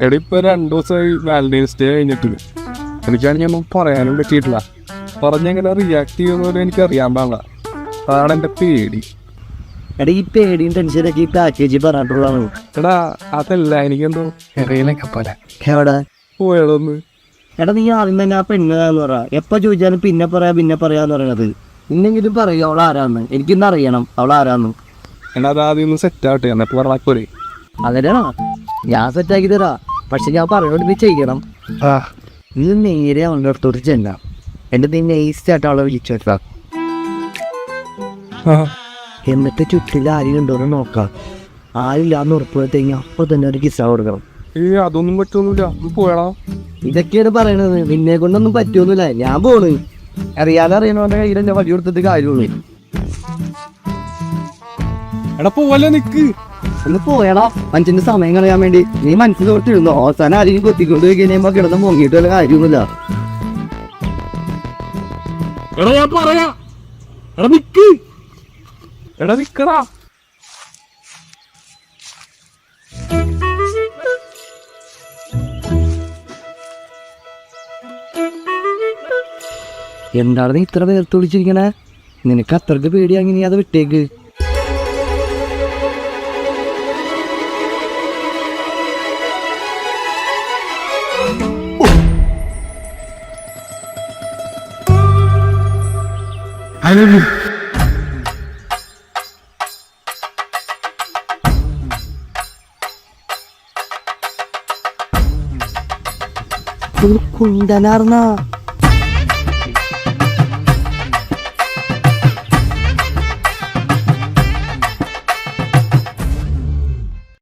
എടാ ഇപ്പൊ 2 ദിവസമായി വാലന്റൈൻസ് ഡേ കഴിഞ്ഞിട്ട് എനിക്കാണെങ്കിൽ ഒന്നും പറയാനും പറ്റിയിട്ടില്ല. പറഞ്ഞെങ്ങനെ റിയാക്ട് ചെയ്യുന്നപോലെ എനിക്ക് അറിയാൻ പാടില്ല. അതാണ് എൻ്റെ പേടി. എടാ ഈ പേടിയും ടെൻഷനൊക്കെ ഈ പാക്കേജ് പറഞ്ഞിട്ടുള്ളതാണ്. എടാ അതല്ല, എനിക്കെന്തോ എറിയിലൊക്കെ പോലെ എവിടെ പോയതൊന്ന്. എടാ നീ ആദ്യം തന്നെ ആ പെണ്ണാന്ന് പറ. എപ്പോൾ ചോദിച്ചാലും പിന്നെ പറയാന്ന് പറയണത്. ഇന്നെങ്കിലും പറയും അവൾ ആരാന്ന്. എനിക്കിന്ന് അറിയണം അവൾ ആരാന്ന്. എന്നാ അത് ആദ്യം ഒന്ന് സെറ്റ് ആവട്ടെ, എന്നിട്ട് പറഞ്ഞാൽ പോരെ. അതന്നെയാണോ ഞാൻ സെറ്റാക്കി തരാ. പക്ഷെ ഞാൻ പറയോണ്ട് നീ ചെയ്യണം. നീ നേരെ അവളുടെ അടുത്തോട്ട് ചെല്ലാം. എന്നിട്ട് നീ നെയ്സായിട്ട് അവളെ വിളിച്ചേക്കാം. എന്നിട്ട് ചുറ്റിൽ ആരും ഉണ്ടോന്ന് നോക്കാം. ആരില്ലാന്ന് ഉറപ്പ് വരുത്തേക്ക് അപ്പോൾ തന്നെ ഒരു കിസ്സ കൊടുക്കണം. അതൊന്നും പറ്റൊന്നുമില്ല, പോയടാ. ഇതൊക്കെയാണ് പറയണത്. നിന്നെ കൊണ്ടൊന്നും പറ്റുമൊന്നുമില്ല. ഞാൻ പോണ്. അറിയാനറിയണവന്റെ കയ്യിൽ എന്നെ വഴി കൊടുത്തിട്ട് കാര്യമുള്ളൂ. എടാ പോലെ നിക്ക്. ഒന്ന് പോയടാ. മനുഷ്യന്റെ സമയം കളയാൻ വേണ്ടി നീ മനസ്സിൽ തോർത്തിരുന്നു. അവസാനം ആരെങ്കിലും കൊത്തിക്കൊണ്ട് പോയി കഴിയുമ്പോ കിടന്ന് പൊങ്ങിയിട്ട് വല്ല കാര്യമൊന്നുമില്ല. എടാ ഞാൻ പറയാ. എടാ നിക്ക്. എടാ നിക്കടാ. എന്താണ് നീ ഇത്ര വേർത്ത് വിളിച്ചിരിക്കണേ? നിനക്ക് അത്രക്ക് പേടിയാങ്ങി നീ അത് വിട്ടേക്ക്. കുണ്ടനാർന്ന